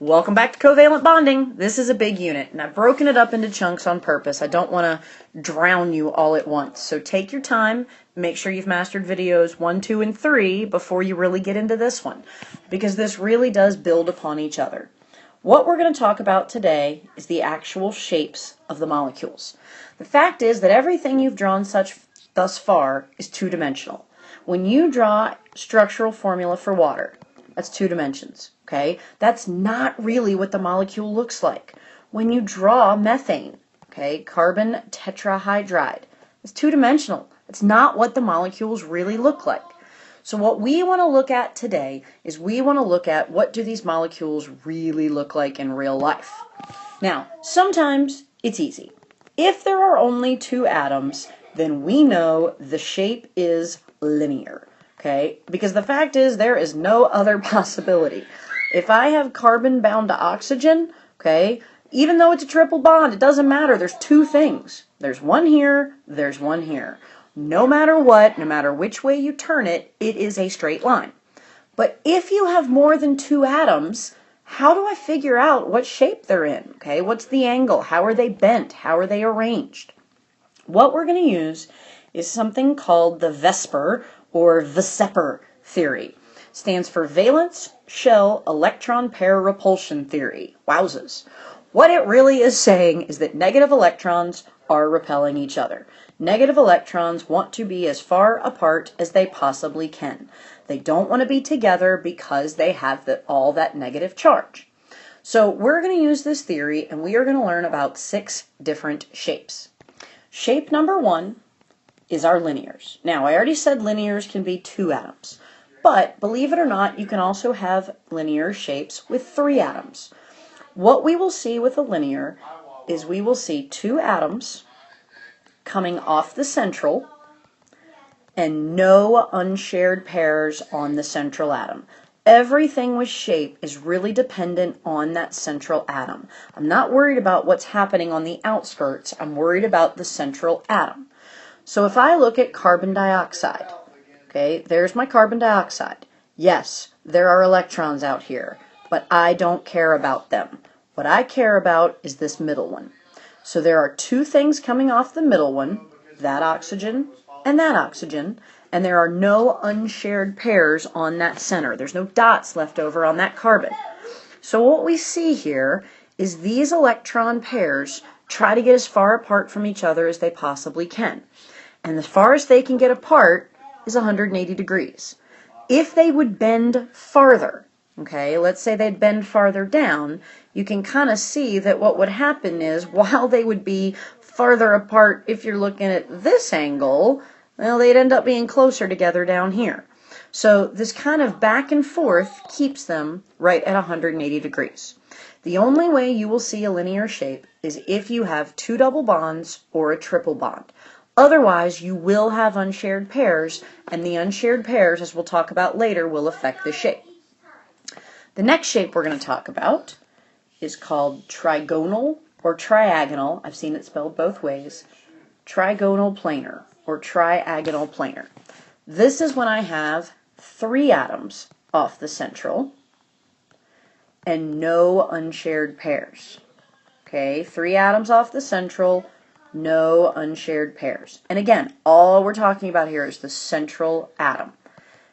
Welcome back to covalent bonding. This is a big unit, and I've broken it up into chunks on purpose. I don't want to drown you all at once. So take your time, make sure you've mastered videos 1, 2, and 3 before you really get into this one, because this really does build upon each other. What we're going to talk about today is the actual shapes of the molecules. The fact is that everything you've drawn thus far is two-dimensional. When you draw structural formula for water, that's 2 dimensions. Okay, that's not really what the molecule looks like. When you draw methane, okay, carbon tetrahydride, it's 2-dimensional. It's not what the molecules really look like. So what we want to look at today is we want to look at what do these molecules really look like in real life. Now, sometimes it's easy. If there are only 2 atoms, then we know the shape is linear. Okay, because the fact is there is no other possibility. If I have carbon bound to oxygen, okay, even though it's a triple bond, it doesn't matter. There's 2 things. There's one here, there's one here. No matter what, no matter which way you turn it, it is a straight line. But if you have more than 2 atoms, how do I figure out what shape they're in? Okay, what's the angle? How are they bent? How are they arranged? What we're going to use is something called the VSEPR or VSEPR theory. Stands for valence shell electron pair repulsion theory. Wowzers. What it really is saying is that negative electrons are repelling each other. Negative electrons want to be as far apart as they possibly can. They don't want to be together because they have all that negative charge. So we're going to use this theory and we are going to learn about 6 different shapes. Shape number 1 is our linears. Now, I already said linears can be 2 atoms. But, believe it or not, you can also have linear shapes with 3 atoms. What we will see with a linear is we will see 2 atoms coming off the central and no unshared pairs on the central atom. Everything with shape is really dependent on that central atom. I'm not worried about what's happening on the outskirts. I'm worried about the central atom. So if I look at carbon dioxide, okay, there's my carbon dioxide. Yes, there are electrons out here, but I don't care about them. What I care about is this middle one. So there are 2 things coming off the middle one, that oxygen, and there are no unshared pairs on that center. There's no dots left over on that carbon. So what we see here is these electron pairs try to get as far apart from each other as they possibly can. And as far as they can get apart is 180 degrees. If they would bend farther, okay, let's say they'd bend farther down, you can kind of see that what would happen is while they would be farther apart if you're looking at this angle, well, they'd end up being closer together down here. So this kind of back and forth keeps them right at 180 degrees. The only way you will see a linear shape is if you have 2 double bonds or a triple bond. Otherwise, you will have unshared pairs, and the unshared pairs, as we'll talk about later, will affect the shape. The next shape we're going to talk about is called trigonal or triagonal. I've seen it spelled both ways. Trigonal planar or triagonal planar. This is when I have 3 atoms off the central and no unshared pairs. Okay, 3 atoms off the central, no unshared pairs. And again, all we're talking about here is the central atom.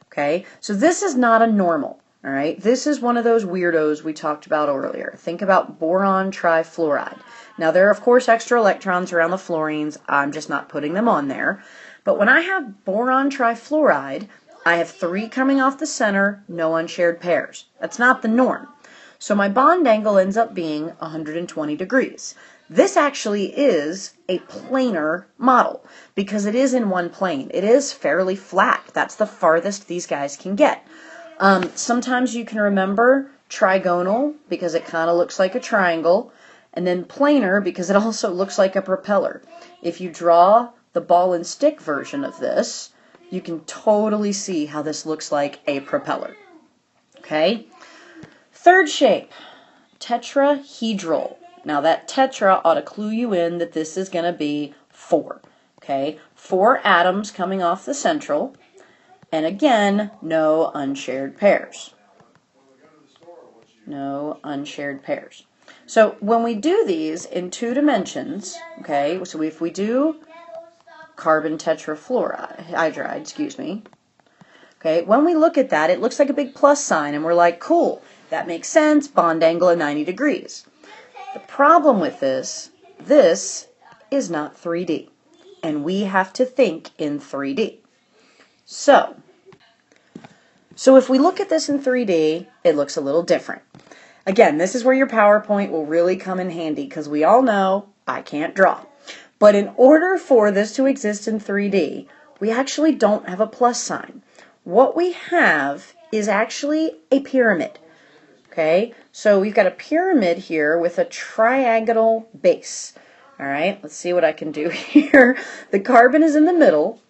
Okay, so this is not a normal. All right, this is one of those weirdos we talked about earlier. Think about boron trifluoride. Now, there are, of course, extra electrons around the fluorines. I'm just not putting them on there. But when I have boron trifluoride, I have 3 coming off the center, no unshared pairs. That's not the norm. So my bond angle ends up being 120 degrees. This actually is a planar model because it is in one plane. It is fairly flat. That's the farthest these guys can get. Sometimes you can remember trigonal because it kind of looks like a triangle, and then planar because it also looks like a propeller. If you draw the ball and stick version of this, you can totally see how this looks like a propeller. Okay? Third shape, tetrahedral. Now that tetra ought to clue you in that this is going to be 4. Okay? 4 atoms coming off the central, and again, no unshared pairs. No no unshared pairs. So when we do these in 2 dimensions, okay, so if we do carbon tetrafluoride, okay, when we look at that, it looks like a big plus sign, and we're like, cool, that makes sense, bond angle of 90 degrees. The problem with this is not 3D, and we have to think in 3D. So if we look at this in 3D, it looks a little different. Again, this is where your PowerPoint will really come in handy, because we all know I can't draw. But in order for this to exist in 3D, we actually don't have a plus sign. What we have is actually a pyramid. Okay, so we've got a pyramid here with a triagonal base. All right, let's see what I can do here. The carbon is in the middle,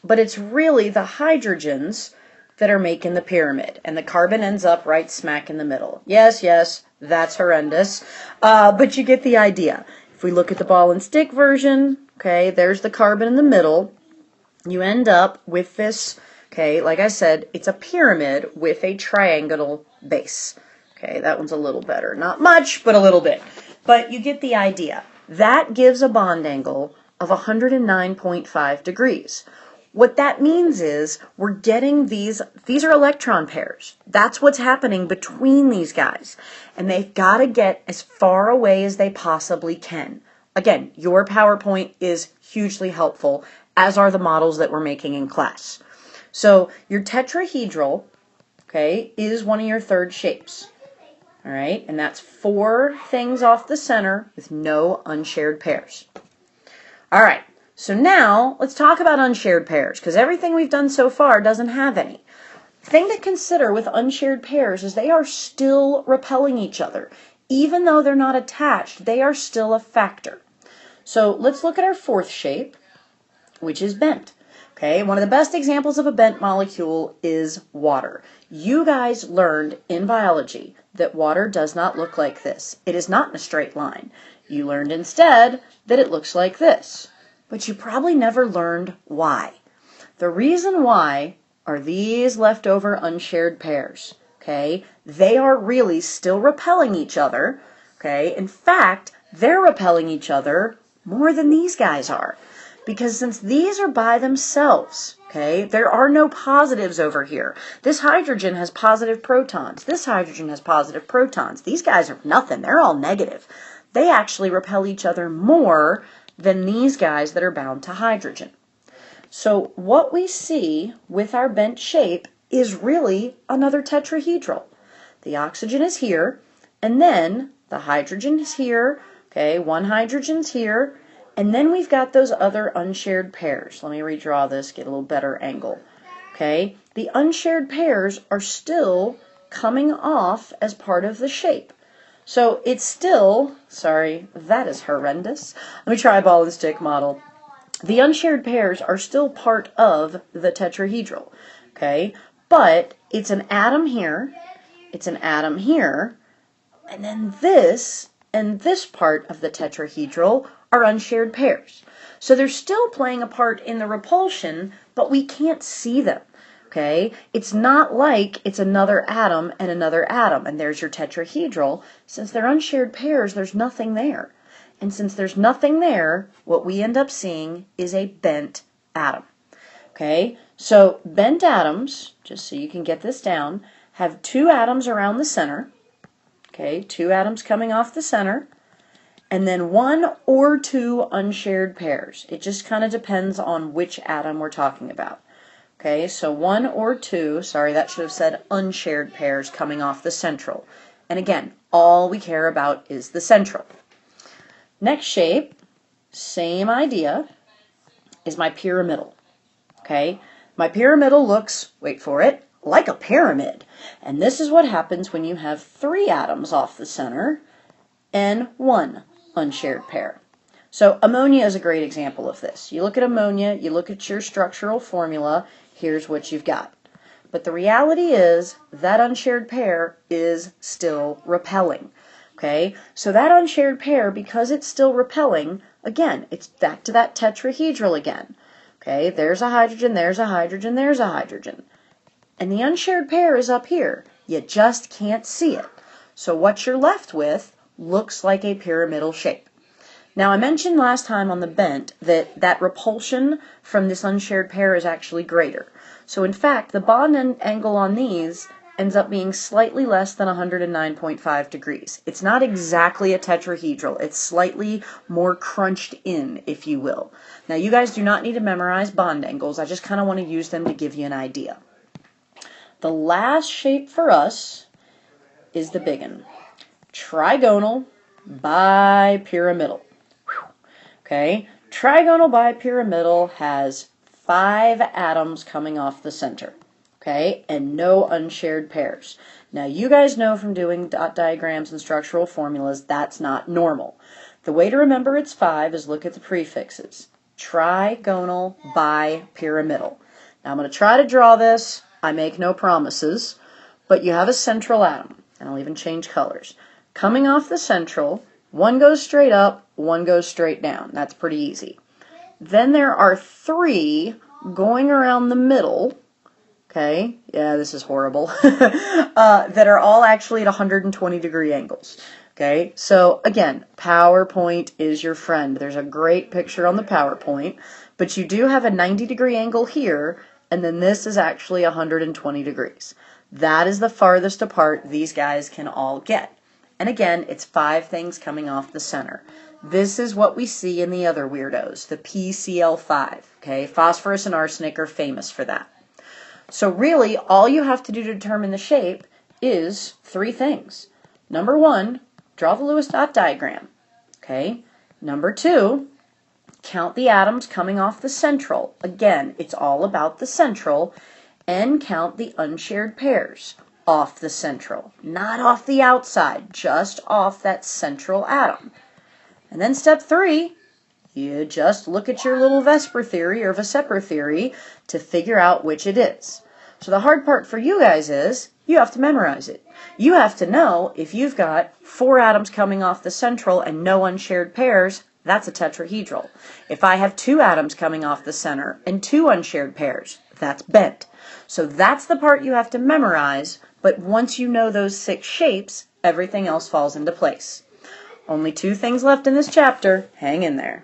but it's really the hydrogens that are making the pyramid, and the carbon ends up right smack in the middle. Yes, that's horrendous, but you get the idea. If we look at the ball and stick version, okay, there's the carbon in the middle. You end up with this, okay, like I said, it's a pyramid with a triangular base. Okay, that one's a little better. Not much, but a little bit. But you get the idea. That gives a bond angle of 109.5 degrees. What that means is we're getting these are electron pairs. That's what's happening between these guys. And they've got to get as far away as they possibly can. Again, your PowerPoint is hugely helpful, as are the models that we're making in class. So your tetrahedral, okay, is one of your third shapes. All right, and that's 4 things off the center with no unshared pairs. All right. So now, let's talk about unshared pairs, because everything we've done so far doesn't have any. The thing to consider with unshared pairs is they are still repelling each other. Even though they're not attached, they are still a factor. So let's look at our 4th shape, which is bent. Okay, one of the best examples of a bent molecule is water. You guys learned in biology that water does not look like this. It is not in a straight line. You learned instead that it looks like this. But you probably never learned why. The reason why are these leftover unshared pairs. Okay, they are really still repelling each other. Okay, in fact, they're repelling each other more than these guys are. Because since these are by themselves, okay, there are no positives over here. This hydrogen has positive protons. This hydrogen has positive protons. These guys are nothing. They're all negative. They actually repel each other more than these guys that are bound to hydrogen. So what we see with our bent shape is really another tetrahedral. The oxygen is here, and then the hydrogen is here, okay, one hydrogen's here, and then we've got those other unshared pairs. Let me redraw this, get a little better angle. Okay, the unshared pairs are still coming off as part of the shape. So it's still, sorry, that is horrendous. Let me try a ball and stick model. The unshared pairs are still part of the tetrahedral, okay? But it's an atom here, it's an atom here, and then this and this part of the tetrahedral are unshared pairs. So they're still playing a part in the repulsion, but we can't see them. Okay, it's not like it's another atom and another atom, and there's your tetrahedral. Since they're unshared pairs, there's nothing there. And since there's nothing there, what we end up seeing is a bent atom. Okay, so bent atoms, just so you can get this down, have 2 atoms around the center. Okay, 2 atoms coming off the center, and then 1 or 2 unshared pairs. It just kind of depends on which atom we're talking about. Okay, so 1 or 2, sorry, that should have said unshared pairs coming off the central. And again, all we care about is the central. Next shape, same idea, is my pyramidal. Okay, my pyramidal looks, wait for it, like a pyramid. And this is what happens when you have 3 atoms off the center and 1 unshared pair. So ammonia is a great example of this. You look at ammonia, you look at your structural formula, here's what you've got. But the reality is that unshared pair is still repelling. Okay, so that unshared pair, because it's still repelling, again, it's back to that tetrahedral again. Okay, there's a hydrogen, there's a hydrogen, there's a hydrogen. And the unshared pair is up here. You just can't see it. So what you're left with looks like a pyramidal shape. Now, I mentioned last time on the bent that repulsion from this unshared pair is actually greater. So in fact, the bond angle on these ends up being slightly less than 109.5 degrees. It's not exactly a tetrahedral. It's slightly more crunched in, if you will. Now, you guys do not need to memorize bond angles. I just kind of want to use them to give you an idea. The last shape for us is the big one. Trigonal bipyramidal. Okay, trigonal bipyramidal has 5 atoms coming off the center, okay, and no unshared pairs. Now, you guys know from doing dot diagrams and structural formulas that's not normal. The way to remember it's 5 is look at the prefixes. Trigonal bipyramidal. Now, I'm going to try to draw this. I make no promises, but you have a central atom, and I'll even change colors. Coming off the central, one goes straight up, one goes straight down. That's pretty easy. Then there are 3 going around the middle, okay, yeah, this is horrible, that are all actually at 120 degree angles. Okay, so again, PowerPoint is your friend. There's a great picture on the PowerPoint, but you do have a 90 degree angle here, and then this is actually 120 degrees. That is the farthest apart these guys can all get. And again, it's 5 things coming off the center. This is what we see in the other weirdos, the PCl5. Okay, phosphorus and arsenic are famous for that. So really, all you have to do to determine the shape is 3 things. Number 1, draw the Lewis dot diagram. Okay. Number 2, count the atoms coming off the central. Again, it's all about the central. And count the unshared pairs off the central, not off the outside, just off that central atom. And then step 3, you just look at your little Vesper theory or Vesper theory to figure out which it is. So the hard part for you guys is you have to memorize it. You have to know if you've got 4 atoms coming off the central and no unshared pairs, that's a tetrahedral. If I have 2 atoms coming off the center and 2 unshared pairs, that's bent. So that's the part you have to memorize, but once you know those 6 shapes, everything else falls into place. Only 2 things left in this chapter. Hang in there.